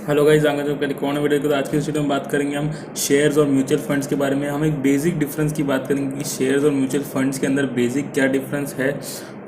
Hello guys, आगे जो कौन वीडियो को तो आज की इस वीडियो में बात करेंगे हम शेयर्स और म्यूचुअल फंड्स के बारे में। हम एक बेसिक डिफरेंस की बात करेंगे कि शेयर्स और म्यूचुअल फंड्स के अंदर बेसिक क्या डिफरेंस है,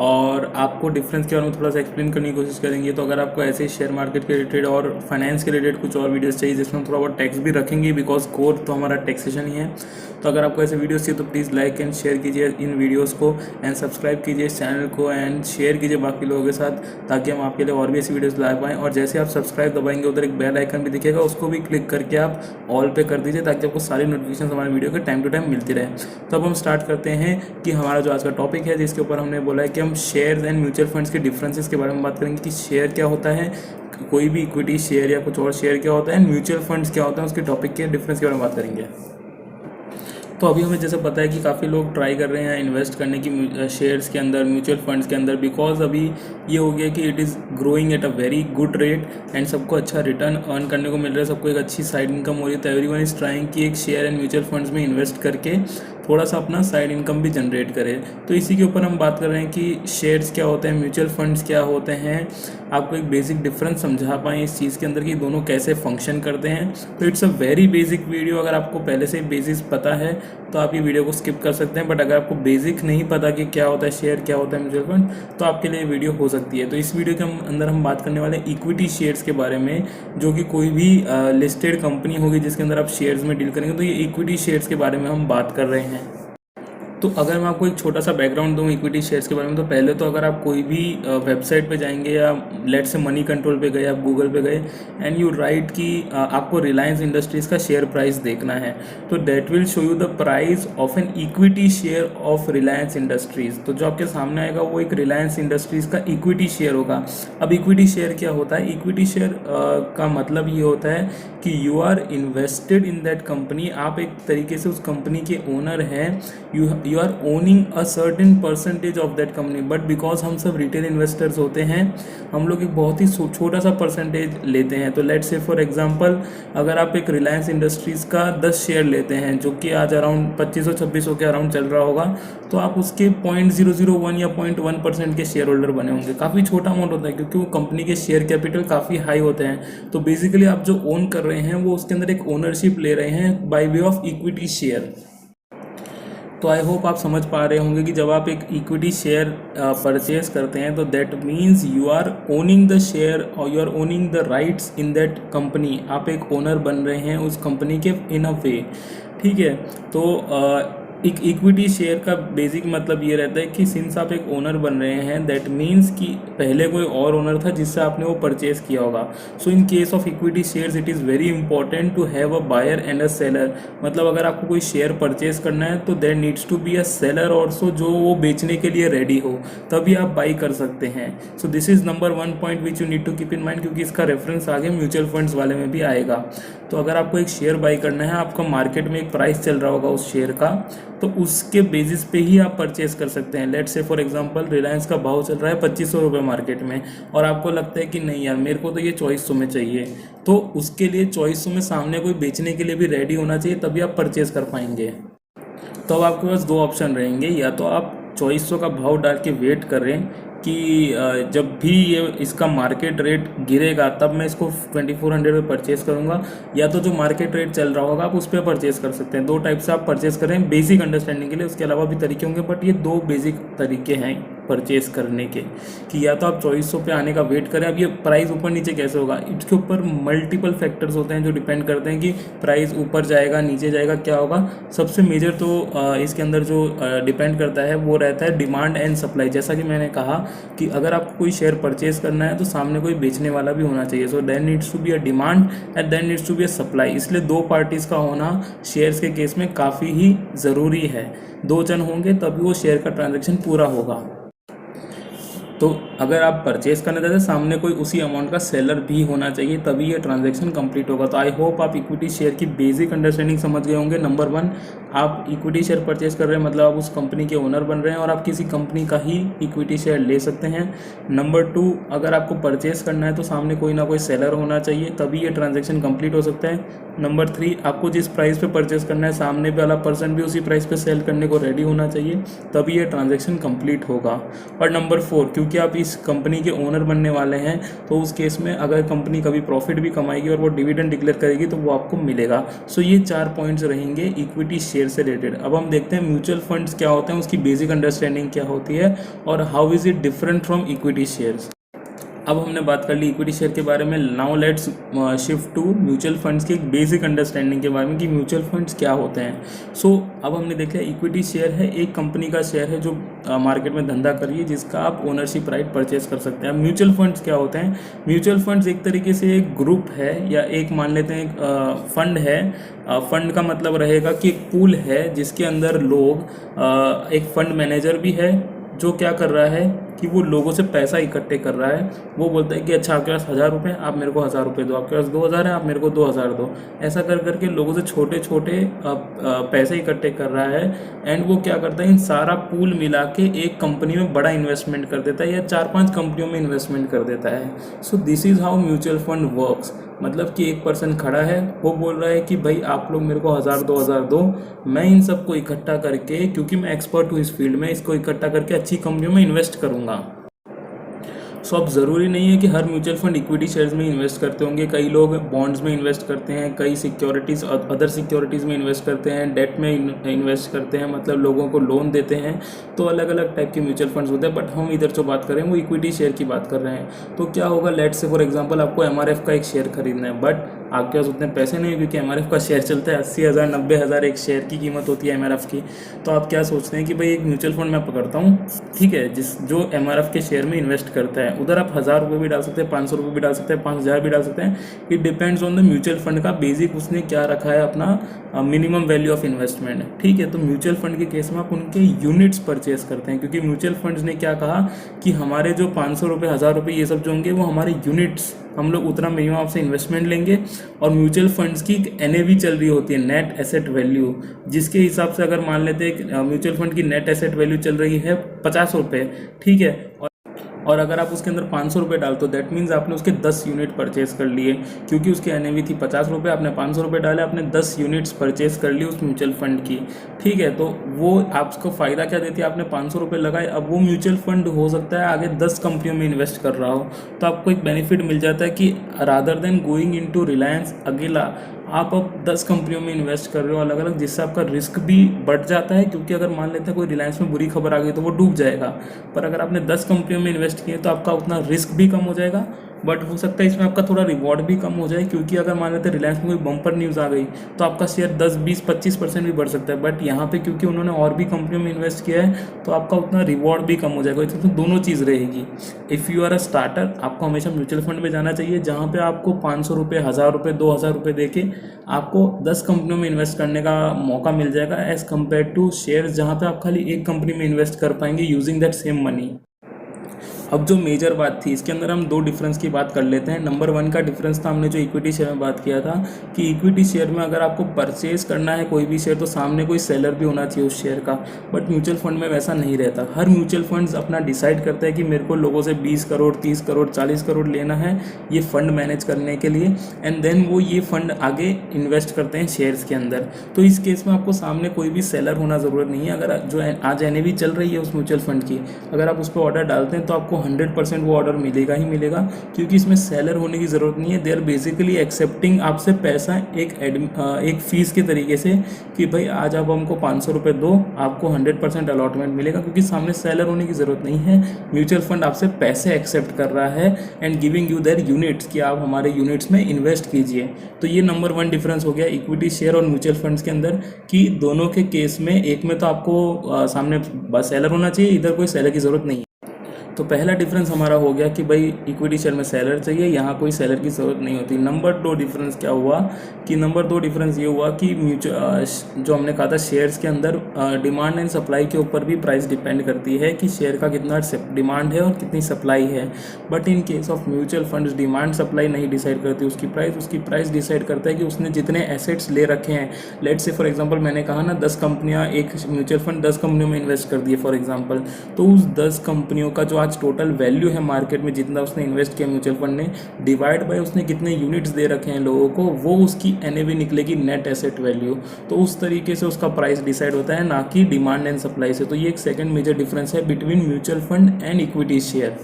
और आपको डिफरेंस के बारे में थोड़ा सा एक्सप्लेन करने की कोशिश करेंगे। तो अगर आपको ऐसे ही शेयर मार्केट के रिलेटेड और फाइनेंस के रिलेटेड कुछ और वीडियोस चाहिए जिसमें हम थोड़ा बहुत टैक्स भी रखेंगे, बिकॉज कोर तो हमारा टैक्सेशन ही है। तो अगर आपको ऐसे वीडियोस चाहिए तो प्लीज़ लाइक एंड शेयर कीजिए इन वीडियोस को, एंड सब्सक्राइब कीजिए इस चैनल को, एंड शेयर कीजिए बाकी लोगों के साथ, ताकि हम आपके लिए और भी ऐसी वीडियोस ला पाएँ। और जैसे आप सब्सक्राइब दबाएंगे उधर एक बेल आइकन भी दिखेगा, उसको भी क्लिक करके आप ऑल पे कर दीजिए, ताकि आपको सारी नोटिफिकेशन हमारे वीडियो के टाइम टू टाइम मिलती रहे। तो अब हम स्टार्ट करते हैं कि हमारा जो आज का टॉपिक है, जिसके ऊपर हमने बोला है कि हम शेयर्स एंड म्यूचुअल फंड्स के डिफरेंसेस के बारे में बात करेंगे कि शेयर क्या होता है, कोई भी इक्विटी शेयर या कुछ और शेयर क्या होता है, म्यूचुअल फंड्स क्या होता है, उसके टॉपिक के डिफरेंस के बारे में बात करेंगे। तो अभी हमें जैसे पता है कि काफ़ी लोग ट्राई कर रहे हैं इन्वेस्ट करने की शेयर्स के अंदर, म्यूचुअल फंड्स के अंदर, बिकॉज अभी ये हो गया कि it is growing at a very good rate and सबको अच्छा रिटर्न अर्न करने को मिल रहा है, सबको एक अच्छी साइड इनकम हो रही है। तो एवरीवन इज़ ट्राइंग कि एक शेयर एंड म्यूचुअल फंड्स में इन्वेस्ट करके थोड़ा सा अपना साइड इनकम भी जनरेट करें। तो इसी के ऊपर हम बात कर रहे हैं कि शेयर्स क्या होते हैं, म्यूचुअल फंड्स क्या होते हैं, आपको एक बेसिक डिफरेंस समझा पाएँ इस चीज़ के अंदर कि दोनों कैसे फंक्शन करते हैं। तो it's a very basic video. अगर आपको पहले से बेसिस पता है तो आप ये वीडियो को स्किप कर सकते हैं, बट अगर आपको बेसिक नहीं पता कि क्या होता है शेयर, क्या होता है म्यूचुअल फंड, तो आपके लिए वीडियो हो सकती है। तो इस वीडियो के अंदर हम बात करने वाले इक्विटी शेयर्स के बारे में, जो कि कोई भी लिस्टेड कंपनी होगी जिसके अंदर आप शेयर्स में डील करेंगे, तो ये इक्विटी शेयर्स के बारे में हम बात कर रहे हैं। तो अगर मैं आपको एक छोटा सा बैकग्राउंड दूं इक्विटी शेयर्स के बारे में, तो पहले तो अगर आप कोई भी वेबसाइट पे जाएंगे या लेट से मनी कंट्रोल पे गए, आप गूगल पे गए एंड यू राइट कि आपको रिलायंस इंडस्ट्रीज़ का शेयर प्राइस देखना है, तो that will show you the price of an equity share of Reliance industries. तो जो आपके सामने आएगा वो एक रिलायंस इंडस्ट्रीज़ का इक्विटी शेयर होगा। अब इक्विटी शेयर क्या होता है? इक्विटी शेयर का मतलब ये होता है कि you are invested in that company, आप एक तरीके से उस कंपनी के ओनर हैं, you are owning a certain percentage of that company, but because हम सब रिटेल इन्वेस्टर्स होते हैं, हम लोग एक बहुत ही छोटा सा परसेंटेज लेते हैं। तो लेट्स से फॉर एग्जांपल, अगर आप एक रिलायंस इंडस्ट्रीज़ का 10 शेयर लेते हैं, जो कि आज अराउंड 2500-2600 के अराउंड चल रहा होगा, तो आप उसके 0.001 या 0.1% के शेयर होल्डर बने होंगे। काफ़ी छोटा अमाउंट होता है क्योंकि वो कंपनी के शेयर कैपिटल काफ़ी हाई होते हैं। तो बेसिकली आप जो ओन कर रहे हैं वो उसके अंदर एक ओनरशिप ले रहे हैं by way of equity share. तो आई होप आप समझ पा रहे होंगे कि जब आप एक इक्विटी शेयर परचेज करते हैं, तो that means you are owning the share और you are owning the rights in that company. आप एक ओनर बन रहे हैं उस कंपनी के इन अ वे, ठीक है। तो एक इक्विटी शेयर का बेसिक मतलब ये रहता है कि सिंस आप एक ओनर बन रहे हैं, दैट मीन्स कि पहले कोई और ओनर था जिससे आपने वो परचेज किया होगा। So in case of equity shares it is very important to have a buyer and a seller. मतलब अगर आपको कोई शेयर परचेज करना है तो there needs to be a seller also, जो वो बेचने के लिए रेडी हो, तभी आप बाई कर सकते हैं। So this is number 1 point which you need to keep in mind, क्योंकि इसका रेफरेंस आगे म्यूचुअल फंड्स वाले में भी आएगा। तो अगर आपको एक शेयर बाई करना है, आपका मार्केट में एक प्राइस चल रहा होगा उस शेयर का, तो उसके बेसिस पे ही आप परचेज कर सकते हैं। Let's say for example Reliance का भाव चल रहा है 2500 रुपये मार्केट में, और आपको लगता है कि नहीं यार मेरे को तो ये 2400 में चाहिए, तो उसके लिए 2400 में सामने कोई बेचने के लिए भी रेडी होना चाहिए, तभी आप परचेज कर पाएंगे। तो अब आपके पास दो ऑप्शन रहेंगे, या तो आप 2400 का भाव डाल के वेट कर रहे हैं कि जब भी ये इसका मार्केट रेट गिरेगा तब मैं इसको 2400 पे परचेज करूंगा, या तो जो मार्केट रेट चल रहा होगा आप उस पर परचेज कर सकते हैं। दो टाइप से आप परचेज करें बेसिक अंडरस्टैंडिंग के लिए, उसके अलावा भी तरीके होंगे, बट ये दो बेसिक तरीके हैं परचेज करने के, कि या तो आप 2400 पे आने का वेट करें। अब ये प्राइस ऊपर नीचे कैसे होगा, इसके ऊपर मल्टीपल फैक्टर्स होते हैं जो डिपेंड करते हैं कि प्राइस ऊपर जाएगा नीचे जाएगा क्या होगा। सबसे मेजर तो इसके अंदर जो डिपेंड करता है वो रहता है डिमांड एंड सप्लाई। जैसा कि मैंने कहा कि अगर आपको कोई शेयर परचेज करना है तो सामने कोई बेचने वाला भी होना चाहिए। So then needs to be a demand and then needs to be a supply. इसलिए दो पार्टीज का होना शेयर्स के केस में काफ़ी ही ज़रूरी है। दो जन होंगे तभी वो शेयर का ट्रांजैक्शन पूरा होगा। तो अगर आप परचेज करने देते हैं, सामने कोई उसी अमाउंट का सेलर भी होना चाहिए, तभी ये ट्रांजैक्शन कंप्लीट होगा। तो आई होप आप इक्विटी शेयर की बेसिक अंडरस्टैंडिंग समझ गए होंगे। नंबर 1, आप इक्विटी शेयर परचेज कर रहे हैं मतलब आप उस कंपनी के ओनर बन रहे हैं और आप किसी कंपनी का ही इक्विटी शेयर ले सकते हैं। नंबर 2, अगर आपको परचेज करना है तो सामने कोई ना कोई सेलर होना चाहिए, तभी ये ट्रांजैक्शन कंप्लीट हो सकता है। नंबर 3, आपको जिस प्राइस पे परचेज करना है सामने वाला पर्सन भी उसी प्राइस पे सेल करने को रेडी होना चाहिए, तभी ये ट्रांजैक्शन कंप्लीट होगा। और नंबर 4, क्योंकि आप इस कंपनी के ओनर बनने वाले हैं, तो उस केस में अगर कंपनी कभी प्रॉफिट भी कमाएगी और वो डिविडेंड डिक्लेयर करेगी तो वो आपको मिलेगा। सो ये 4 पॉइंट्स रहेंगे इक्विटी शेयर से रिलेटेड। अब हम देखते हैं म्यूचुअल फंड्स क्या होते हैं, उसकी बेसिक अंडरस्टैंडिंग क्या होती है और how is it different from equity shares. अब हमने बात कर ली इक्विटी शेयर के बारे में, now let's shift to mutual funds की एक बेसिक अंडरस्टैंडिंग के बारे में कि म्यूचुअल फंड्स क्या होते हैं। सो अब हमने देखा इक्विटी शेयर है एक कंपनी का शेयर है जो मार्केट में धंधा कर रही है, जिसका आप ओनरशिप राइट परचेज कर सकते हैं। म्यूचुअल फंड्स क्या होते हैं? म्यूचुअल फंड्स एक तरीके से एक ग्रुप है या एक मान लेते हैं एक फंड है। फंड का मतलब रहेगा कि एक पूल है जिसके अंदर लोग एक फंड मैनेजर भी है जो क्या कर रहा है कि वो लोगों से पैसा इकट्ठे कर रहा है। वो बोलता है कि अच्छा आपके पास 1000 रुपये, आप मेरे को 1000 रुपये दो, आपके पास 2000 है, आप मेरे को 2000 दो। ऐसा कर करके लोगों से छोटे छोटे पैसे इकट्ठे कर रहा है एंड वो क्या करता है, इन सारा पूल मिला के एक कंपनी में बड़ा इन्वेस्टमेंट कर देता है या 4-5 कंपनियों में इन्वेस्टमेंट कर देता है। So this is how mutual fund works. मतलब कि एक पर्सन खड़ा है, वो बोल रहा है कि भाई आप लोग मेरे को 1000 दो, मैं इन सबको इकट्ठा करके, क्योंकि मैं एक्सपर्ट हूँ इस फील्ड में, इसको इकट्ठा करके अच्छी कंपनियों में इन्वेस्ट करूँगा। सो अब ज़रूरी नहीं है कि हर म्यूचुअल फंड इक्विटी शेयर्स में इन्वेस्ट करते होंगे। कई लोग बॉन्ड्स में इन्वेस्ट करते हैं, कई सिक्योरिटीज़ अदर सिक्योरिटीज़ में इन्वेस्ट करते हैं, डेट में इन्वेस्ट करते हैं, मतलब लोगों को लोन देते हैं। तो अलग अलग टाइप के म्यूचुअल फंड्स होते हैं, बट हम इधर जो बात कर रहे हैं वो इक्विटी शेयर की बात कर रहे हैं। तो क्या होगा, लेट्स से फॉर एग्जाम्पल आपको MRF का एक शेयर खरीदना है, बट आपके पास उतने पैसे नहीं, क्योंकि MRF का शेयर चलता है 80,000 90,000 एक शेयर की कीमत होती है MRF की। तो आप क्या सोचते हैं कि भाई एक म्यूचुअल फंड मैं पकड़ता हूँ, ठीक है, जो MRF के शेयर में इन्वेस्ट करता है, उधर आप 1000 रुपये भी डाल सकते हैं, 500 रुपये भी डाल सकते हैं, 5000 भी डाल सकते हैं। It depends on the mutual fund का बेसिक उसने क्या रखा है अपना मिनिमम वैल्यू ऑफ इन्वेस्टमेंट, ठीक है। तो म्यूचुअल फंड के केस में आप उनके यूनिट्स परचेज करते हैं, क्योंकि म्यूचुअल फंड्स ने क्या कहा कि हमारे जो 500 रुपये 1000 रुपये ये सब जो होंगे वो हमारे यूनिट्स, हम लोग उतना मिनिमम आपसे इन्वेस्टमेंट लेंगे। और म्यूचुअल फंड्स की एक NAV चल रही होती है, नेट एसेट वैल्यू, जिसके हिसाब से अगर मान लेते हैं म्यूचुअल फंड की नेट एसेट वैल्यू चल रही है 50 रुपये, ठीक है, और अगर आप उसके अंदर 500 रुपये डालते हो, दैट मीन्स आपने उसके 10 यूनिट परचेज कर लिए, क्योंकि उसकी NAV थी 50 रुपये, आपने 500 रुपये डाले, आपने 10 यूनिट्स परचेज कर ली उस म्यूचुअल फंड की, ठीक है। तो वो आपको फ़ायदा क्या देती है, आपने 500 रुपये लगाए, अब वो म्यूचुअल फंड हो सकता है आगे 10 कंपनियों में इन्वेस्ट कर रहा हो, तो आपको एक बेनिफिट मिल जाता है कि rather than going into Reliance अकेला, आप अब 10 कंपनियों में इन्वेस्ट कर रहे हो अलग अलग, जिससे आपका रिस्क भी बढ़ जाता है, क्योंकि अगर मान लेते हैं कोई रिलायंस में बुरी खबर आ गई तो वो डूब जाएगा। पर अगर आपने 10 कंपनियों में इन्वेस्ट किए तो आपका उतना रिस्क भी कम हो जाएगा, बट हो सकता है इसमें आपका थोड़ा रिवॉर्ड भी कम हो जाए, क्योंकि अगर मान लेते हैं रिलायंस में कोई बम्पर न्यूज़ आ गई तो आपका शेयर 10, 20, 25% भी बढ़ सकता है। बट यहाँ पे क्योंकि उन्होंने और भी कंपनियों में इन्वेस्ट किया है तो आपका उतना रिवॉर्ड भी कम हो जाएगा, इसमें दोनों चीज़ रहेगी। If you are a starter, आपको हमेशा म्यूचुअल फंड में जाना चाहिए, जहाँ पे आपको 500 रुपये 1000 रुपये 2000 रुपये दे के आपको 10 कंपनियों में इन्वेस्ट करने का मौका मिल जाएगा, एज़ कम्पेयर टू शेयर्स जहाँ पे आप खाली एक कंपनी में इन्वेस्ट कर पाएंगे यूजिंग दैट सेम मनी। अब जो मेजर बात थी इसके अंदर हम 2 डिफरेंस की बात कर लेते हैं। नंबर 1 का डिफरेंस था, हमने जो इक्विटी शेयर में बात किया था कि इक्विटी शेयर में अगर आपको परचेज करना है कोई भी शेयर तो सामने कोई सेलर भी होना चाहिए उस शेयर का, बट म्यूचुअल फंड में वैसा नहीं रहता। हर म्यूचुअल फंड्स अपना डिसाइड करता है कि मेरे को लोगों से 20 करोड़ 30 करोड़ 40 करोड़ लेना है ये फंड मैनेज करने के लिए, एंड देन वो ये फंड आगे इन्वेस्ट करते हैं शेयर्स के अंदर। तो इस केस में आपको सामने कोई भी सेलर होना ज़रूरत नहीं है। अगर जो आज NAV चल रही है उस म्यूचुअल फंड की, अगर आप उस पर ऑर्डर डालते हैं तो आपको 100% वो ऑर्डर मिलेगा ही मिलेगा, क्योंकि इसमें सेलर होने की ज़रूरत नहीं है। दे आर बेसिकली एक्सेप्टिंग आपसे पैसा एक फ़ीस के तरीके से कि भाई आज आप हमको 500 रुपये दो, आपको 100% अलॉटमेंट मिलेगा, क्योंकि सामने सेलर होने की ज़रूरत नहीं है। म्यूचुअल फंड आपसे पैसे एक्सेप्ट कर रहा है and giving you their units कि आप हमारे यूनिट्स में इन्वेस्ट कीजिए। तो ये नंबर 1 डिफरेंस हो गया इक्विटी शेयर और म्यूचुअल फंड्स के अंदर, कि दोनों के केस में एक में तो आपको सामने बस सेलर होना चाहिए, इधर कोई सेलर की ज़रूरत नहीं है। तो पहला डिफरेंस हमारा हो गया कि भाई इक्विटी शेयर में सेलर चाहिए, यहाँ कोई सेलर की ज़रूरत नहीं होती। नंबर 2 डिफरेंस क्या हुआ कि नंबर 2 डिफरेंस ये हुआ कि जो हमने कहा था शेयर्स के अंदर डिमांड एंड सप्लाई के ऊपर भी प्राइस डिपेंड करती है कि शेयर का कितना डिमांड है और कितनी सप्लाई है। But in case of mutual funds demand supply नहीं डिसाइड करती उसकी प्राइस डिसाइड करता है कि उसने जितने एसेट्स ले रखे हैं। लेट्स से फॉर एग्जांपल मैंने कहा ना 10 कंपनियां, एक म्यूचुअल फंड 10 कंपनियों में इन्वेस्ट कर दिए फॉर एग्जांपल, तो उस 10 कंपनियों का जो आज टोटल वैल्यू है मार्केट में जितना उसने इन्वेस्ट किया म्यूचुअल फंड ने, डिवाइड बाय उसने कितने यूनिट्स दे रखे हैं लोगों को, वो उसकी NAV निकलेगी, नेट एसेट वैल्यू। तो उस तरीके से उसका प्राइस डिसाइड होता है, ना कि डिमांड एंड सप्लाई से। तो ये एक सेकंड मेजर डिफरेंस है between mutual fund and equity share.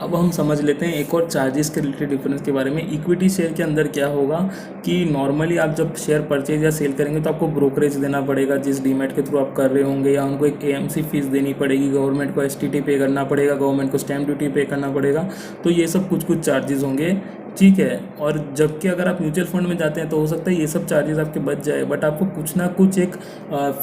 अब हम समझ लेते हैं एक और चार्जेस के रिलेटेड डिफरेंस के बारे में। इक्विटी शेयर के अंदर क्या होगा कि नॉर्मली आप जब शेयर परचेज या सेल करेंगे तो आपको ब्रोकरेज देना पड़ेगा, जिस डीमैट के थ्रू आप कर रहे होंगे, या उनको एक एएमसी फीस देनी पड़ेगी, गवर्नमेंट को एसटीटी पे करना पड़ेगा, गवर्नमेंट को स्टैम्प ड्यूटी पे करना पड़ेगा। तो ये सब कुछ कुछ चार्जेस होंगे, ठीक है। और जबकि अगर आप म्यूचुअल फंड में जाते हैं तो हो सकता है ये सब चार्जेस आपके बच जाए, बट आपको कुछ ना कुछ एक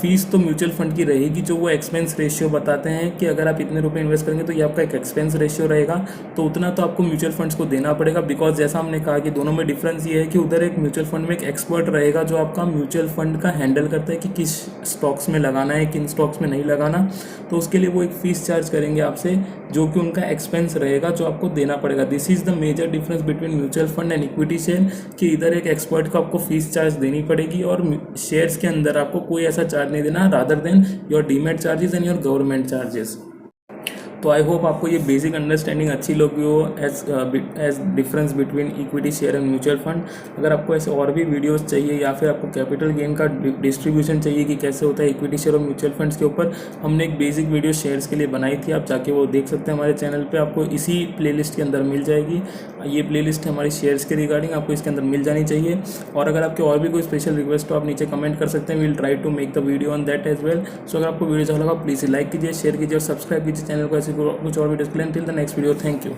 फीस तो म्यूचुअल फंड की रहेगी, जो वो एक्सपेंस रेशियो बताते हैं कि अगर आप इतने रुपए इन्वेस्ट करेंगे तो ये आपका एक एक्सपेंस रेशियो रहेगा, तो उतना तो आपको म्यूचुअल फंड्स को देना पड़ेगा। बिकॉज जैसा हमने कहा कि दोनों में डिफरेंस ये है कि उधर एक म्यूचुअल फंड में एक एक्सपर्ट रहेगा जो आपका म्यूचुअल फंड का हैंडल करता है कि किस स्टॉक्स में लगाना है, किन स्टॉक्स में नहीं लगाना, तो उसके लिए वो एक फ़ीस चार्ज करेंगे आपसे, जो कि उनका एक्सपेंस रहेगा जो आपको देना पड़ेगा। This is the major difference between mutual fund and equity share, कि इधर एक एक्सपर्ट को आपको फीस चार्ज देनी पड़ेगी और शेयर्स के अंदर आपको कोई ऐसा चार्ज नहीं देना, rather than your demat charges and your government charges. तो आई होप आपको ये बेसिक अंडरस्टैंडिंग अच्छी लगी हो age difference between equity share and mutual fund. अगर आपको ऐसे और भी वीडियोस चाहिए या फिर आपको कैपिटल गेन का डिस्ट्रीब्यूशन चाहिए कि कैसे होता है इक्विटी शेयर और म्यूचुअल फंड्स के ऊपर, हमने एक बेसिक वीडियो शेयर्स के लिए बनाई थी, आप जाके वो देख सकते हैं हमारे चैनल पर, आपको इसी प्लेलिस्ट के अंदर मिल जाएगी। ये प्लेलिस्ट है हमारी शेयर्स के रिगार्डिंग, आपको इसके अंदर मिल जानी चाहिए। और अगर आपके और भी कोई स्पेशल रिक्वेस्ट हो आप नीचे कमेंट कर सकते हैं, we will try to make the video on that as well. So अगर आपको वीडियो अच्छा लगा प्लीज़ लाइक कीजिए, शेयर कीजिए और सब्सक्राइब कीजिए चैनल को ऐसे कुछ और वीडियोस के लिए। Till the next video, thank you.